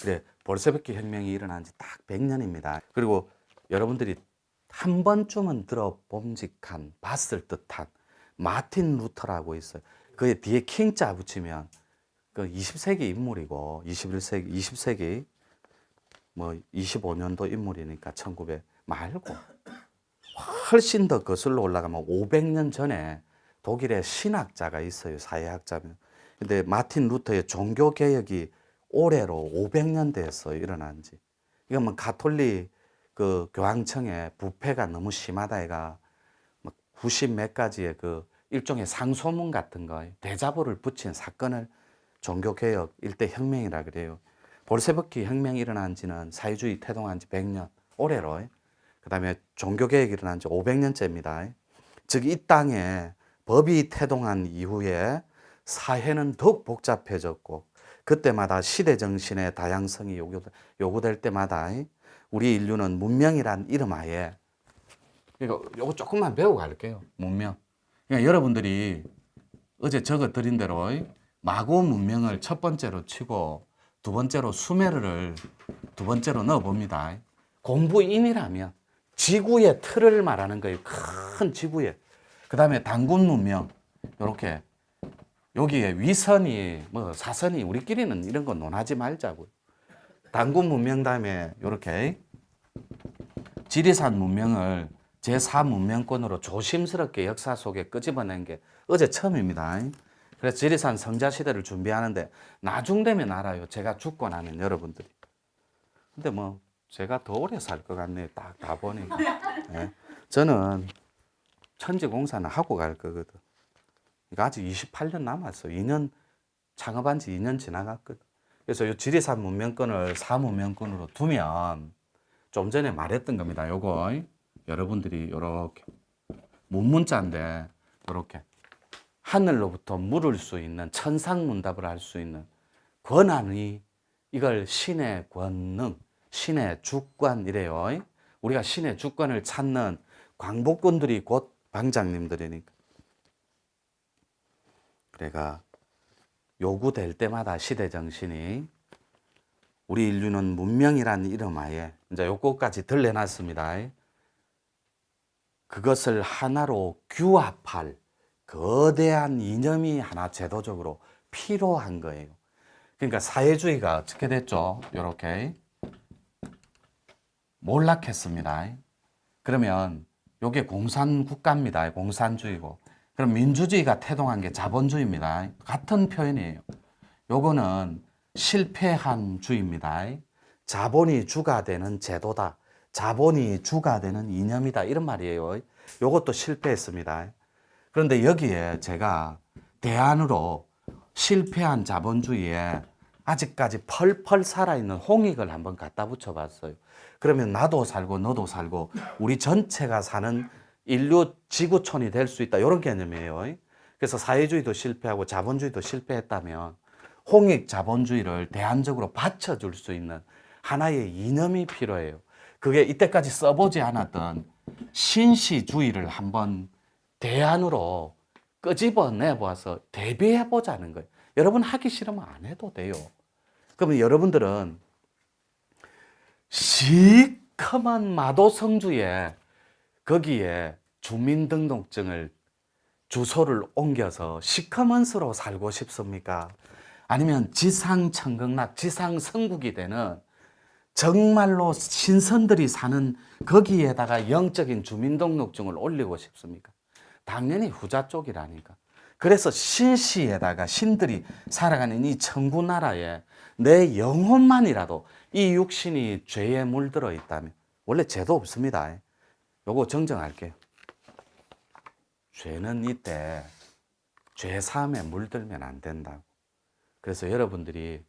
그래, 볼셰비키 혁명이 일어난 지 딱 100년입니다. 그리고 여러분들이 한 번쯤은 들어봄직한, 봤을 듯한 마틴 루터라고 있어요. 그 뒤에 킹자 붙이면 그 20세기 인물이고 21세기, 20세기 뭐 25년도 인물이니까 1900 말고 훨씬 더 거슬러 올라가면 500년 전에 독일의 신학자가 있어요. 사회학자면. 근데 마틴 루터의 종교 개혁이 올해로 500년 됐어요. 일어난 지. 이건 뭐 가톨릭 그 교황청의 부패가 너무 심하다 해가 90 몇 가지의 그 일종의 상소문 같은 거 대자보를 붙인 사건을 종교개혁 일대 혁명이라 그래요. 볼셰비키 혁명이 일어난 지는 사회주의 태동한 지 100년, 올해로. 그 다음에 종교개혁이 일어난 지 500년째입니다. 즉, 이 땅에 법이 태동한 이후에 사회는 더욱 복잡해졌고, 그때마다 시대정신의 다양성이 요구될 때마다 우리 인류는 문명이란 이름 하에, 요거 조금만 배우고 갈게요. 문명. 그러니까 여러분들이 어제 적어 드린 대로 마고 문명을 첫 번째로 치고 두 번째로 수메르를 두 번째로 넣어 봅니다. 공부인이라면 지구의 틀을 말하는 거예요. 큰 지구에. 그 다음에 단군 문명. 요렇게. 여기에 위선이, 뭐 사선이, 우리끼리는 이런 거 논하지 말자고요. 단군 문명 다음에 요렇게 지리산 문명을 제4문명권으로 조심스럽게 역사 속에 끄집어낸 게 어제 처음입니다. 그래서 지리산 성자시대를 준비하는데 나중 되면 알아요. 제가 죽고 나면 여러분들이. 근데 뭐 제가 더 오래 살 것 같네요. 딱 다 보니까. 네. 저는 천지공사는 하고 갈 거거든. 그러니까 아직 28년 남았어요. 2년, 창업한 지 2년 지나갔거든. 그래서 이 지리산 문명권을 4문명권으로 두면 좀 전에 말했던 겁니다. 요거 여러분들이 요렇게 문문자인데 요렇게 하늘로부터 물을 수 있는 천상문답을 할 수 있는 권한이 이걸 신의 권능, 신의 주권이래요. 우리가 신의 주권을 찾는 광복군들이 곧 방장님들이니까. 그래가 요구될 때마다 시대정신이 우리 인류는 문명이라는 이름 하에 이제 요거까지 들려놨습니다. 그것을 하나로 규합할 거대한 이념이 하나 제도적으로 필요한 거예요. 그러니까 사회주의가 어떻게 됐죠? 이렇게 몰락했습니다. 그러면 이게 공산국가입니다. 공산주의고. 그럼 민주주의가 태동한 게 자본주의입니다. 같은 표현이에요. 요거는 실패한 주의입니다. 자본이 주가 되는 제도다. 자본이 주가 되는 이념이다. 이런 말이에요. 요것도 실패했습니다. 그런데 여기에 제가 대안으로 실패한 자본주의에 아직까지 펄펄 살아있는 홍익을 한번 갖다 붙여봤어요. 그러면 나도 살고 너도 살고 우리 전체가 사는 인류 지구촌이 될 수 있다. 이런 개념이에요. 그래서 사회주의도 실패하고 자본주의도 실패했다면 홍익 자본주의를 대안적으로 받쳐줄 수 있는 하나의 이념이 필요해요. 그게 이때까지 써보지 않았던 신시주의를 한번 대안으로 끄집어내봐서 대비해보자는 거예요. 여러분 하기 싫으면 안 해도 돼요. 그러면 여러분들은 시커먼 마도성주에 거기에 주민등록증을 주소를 옮겨서 시커먼스로 살고 싶습니까? 아니면 지상천극락, 지상성국이 되는 정말로 신선들이 사는 거기에다가 영적인 주민등록증을 올리고 싶습니까? 당연히 후자 쪽이라니까. 그래서 신시에다가 신들이 살아가는 이 천구나라에 내 영혼만이라도 이 육신이 죄에 물들어 있다면, 원래 죄도 없습니다. 요거 정정할게요. 죄는 이때 죄 사함에 물들면 안 된다고. 그래서 여러분들이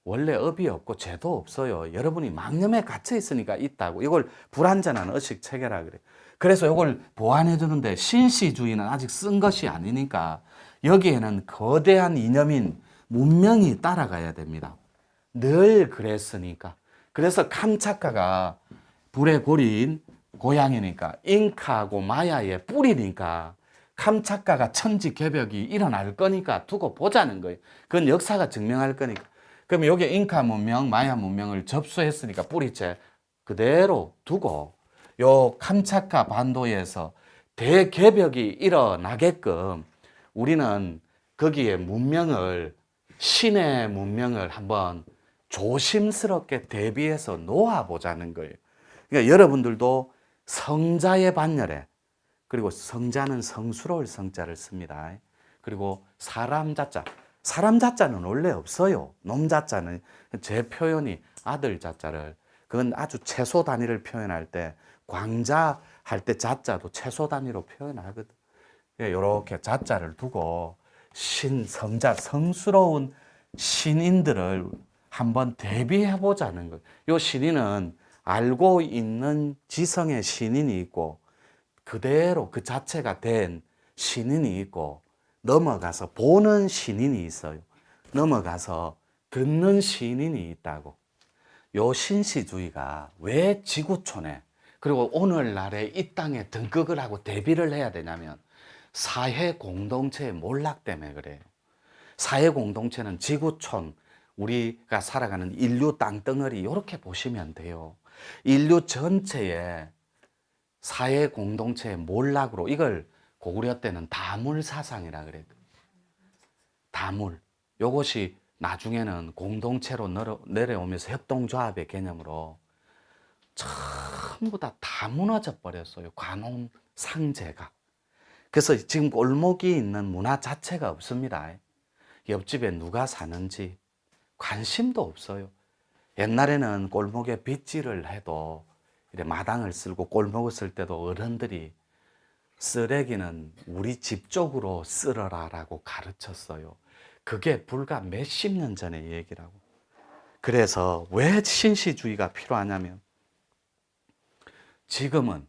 원래 업이 없고 죄도 없어요. 여러분이 망념에 갇혀 있으니까 있다고. 이걸 불완전한 의식 체계라 그래. 그래서 이걸 보완해 주는데 신시주의는 아직 쓴 것이 아니니까 여기에는 거대한 이념인 문명이 따라가야 됩니다. 늘 그랬으니까. 그래서 캄차카가 불의 고리인 고향이니까 잉카하고 마야의 뿌리니까 캄차카가 천지개벽이 일어날 거니까 두고 보자는 거예요. 그건 역사가 증명할 거니까. 그러면 여기 잉카 문명, 마야 문명을 접수했으니까 뿌리째 그대로 두고 요 캄차카 반도에서 대개벽이 일어나게끔 우리는 거기에 문명을, 신의 문명을 한번 조심스럽게 대비해서 놓아보자는 거예요. 그러니까 여러분들도 성자의 반열에, 그리고 성자는 성스러울 성자를 씁니다. 그리고 사람 자자, 사람 자자는 원래 없어요. 놈 자자는 제 표현이 아들 자자를, 그건 아주 최소 단위를 표현할 때, 광자 할 때 자자도 최소 단위로 표현하거든. 이렇게 자자를 두고 성자, 성스러운 신인들을 한번 대비해 보자는 거예요. 이 신인은 알고 있는 지성의 신인이 있고, 그대로 그 자체가 된 신인이 있고, 넘어가서 보는 신인이 있어요. 넘어가서 듣는 신인이 있다고. 요 신시주의가 왜 지구촌에, 그리고 오늘날의 이 땅에 등극을 하고 대비를 해야 되냐면 사회 공동체의 몰락 때문에 그래요. 사회 공동체는 지구촌, 우리가 살아가는 인류 땅덩어리 이렇게 보시면 돼요. 인류 전체의 사회 공동체의 몰락으로, 이걸 고구려 때는 다물사상이라 그래요. 다물. 요것이 나중에는 공동체로 내려오면서 협동조합의 개념으로 전부 다 무너져 버렸어요. 관혼 상제가. 그래서 지금 골목이 있는 문화 자체가 없습니다. 옆집에 누가 사는지 관심도 없어요. 옛날에는 골목에 빗질을 해도 이렇게 마당을 쓸고 골목을 쓸 때도 어른들이 쓰레기는 우리 집 쪽으로 쓸어라라고 가르쳤어요. 그게 불과 몇십 년 전의 얘기라고. 그래서 왜 신시주의가 필요하냐면, 지금은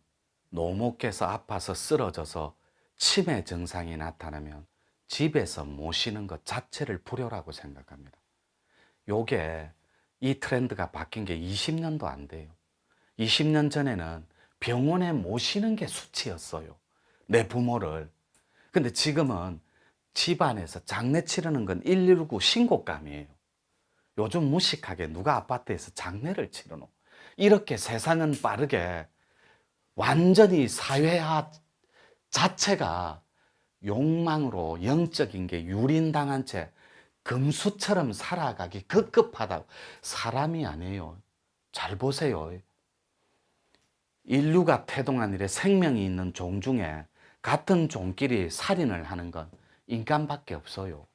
노모께서 아파서 쓰러져서 치매 증상이 나타나면 집에서 모시는 것 자체를 불효라고 생각합니다. 요게, 이 트렌드가 바뀐 게 20년도 안 돼요. 20년 전에는 병원에 모시는 게 수치였어요. 내 부모를. 근데 지금은 집안에서 장례 치르는 건 119 신고감이에요. 요즘 무식하게 누가 아파트에서 장례를 치르노. 이렇게 세상은 빠르게 완전히 사회화 자체가 욕망으로 영적인 게 유린당한 채 금수처럼 살아가기 급급하다고. 사람이 아니에요. 잘 보세요. 인류가 태동한 이래 생명이 있는 종 중에 같은 종끼리 살인을 하는 건 인간밖에 없어요.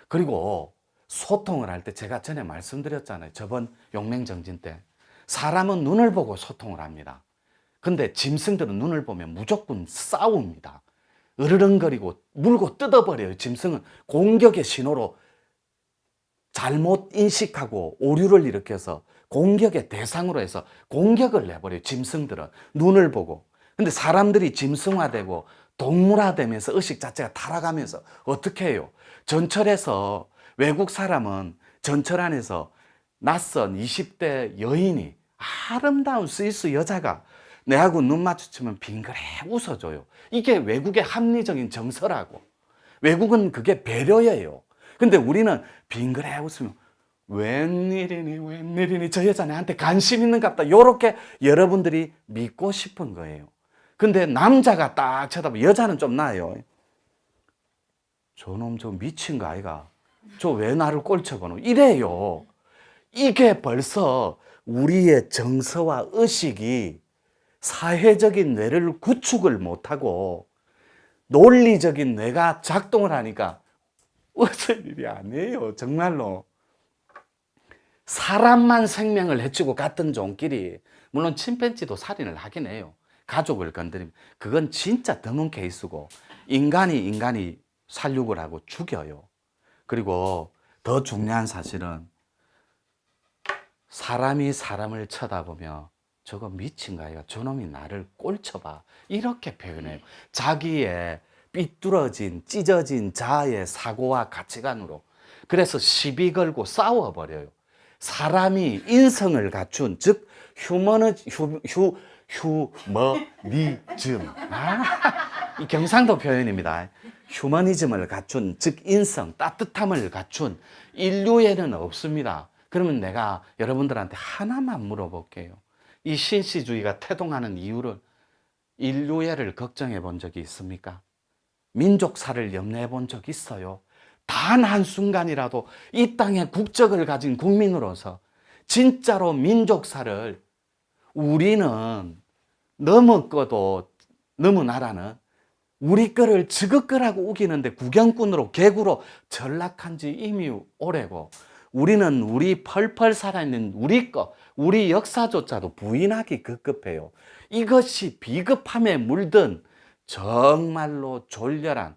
그리고 소통을 할 때 제가 전에 말씀드렸잖아요. 저번 용맹정진 때. 사람은 눈을 보고 소통을 합니다. 근데 짐승들은 눈을 보면 무조건 싸웁니다. 으르렁거리고 물고 뜯어버려요. 짐승은 공격의 신호로 잘못 인식하고 오류를 일으켜서 공격의 대상으로 해서 공격을 내버려요. 짐승들은 눈을 보고. 근데 사람들이 짐승화되고 동물화되면서 의식 자체가 타락하면서 어떻게 해요? 전철에서 외국 사람은 전철 안에서 낯선 20대 여인이, 아름다운 스위스 여자가 내하고 눈 마주치면 빙그레 웃어줘요. 이게 외국의 합리적인 정서라고. 외국은 그게 배려예요. 근데 우리는 빙그레 웃으면 웬일이니 저 여자 나한테 관심 있는갑다, 요렇게 여러분들이 믿고 싶은 거예요. 근데 남자가 딱 쳐다보면, 여자는 좀 나아요. 저놈 저 미친 거 아이가? 저 왜 나를 꼴쳐보노? 이래요. 이게 벌써 우리의 정서와 의식이 사회적인 뇌를 구축을 못하고 논리적인 뇌가 작동을 하니까 웃을 일이 아니에요. 정말로. 사람만 생명을 해치고 같은 종끼리, 물론 침팬지도 살인을 하긴 해요. 가족을 건드리면. 그건 진짜 드문 케이스고, 인간이 살육을 하고 죽여요. 그리고 더 중요한 사실은, 사람이 사람을 쳐다보며 저거 미친 거 아이가? 저놈이 나를 꼴쳐봐, 이렇게 표현해요. 자기의 삐뚤어진 찢어진 자아의 사고와 가치관으로. 그래서 시비 걸고 싸워버려요. 사람이 인성을 갖춘, 즉 휴머니즘. 이 경상도 표현입니다. 휴머니즘을 갖춘, 즉 인성, 따뜻함을 갖춘 인류애는 없습니다. 그러면 내가 여러분들한테 하나만 물어볼게요. 이 신시주의가 태동하는 이유를, 인류애를 걱정해 본 적이 있습니까? 민족사를 염려해 본 적 있어요? 단 한순간이라도 이 땅에 국적을 가진 국민으로서 진짜로 민족사를, 우리는 너무 꺼도 너무 나라는 우리 거를 저것 거라고 우기는데 구경꾼으로 개구로 전락한 지 이미 오래고, 우리는 우리 펄펄 살아있는 우리 거, 우리 역사조차도 부인하기 급급해요. 이것이 비겁함에 물든 정말로 졸렬한,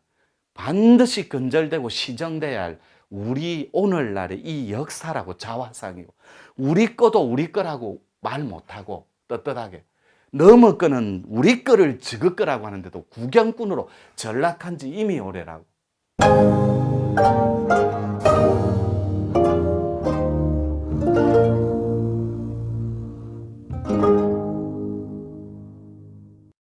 반드시 근절되고 시정돼야 할 우리 오늘날의 이 역사라고 자화상이고, 우리 거도 우리 거라고 말 못하고 떳떳하게 너무 거는 우리 거를 저것 거라고 하는데도 구경꾼으로 전락한 지 이미 오래라고.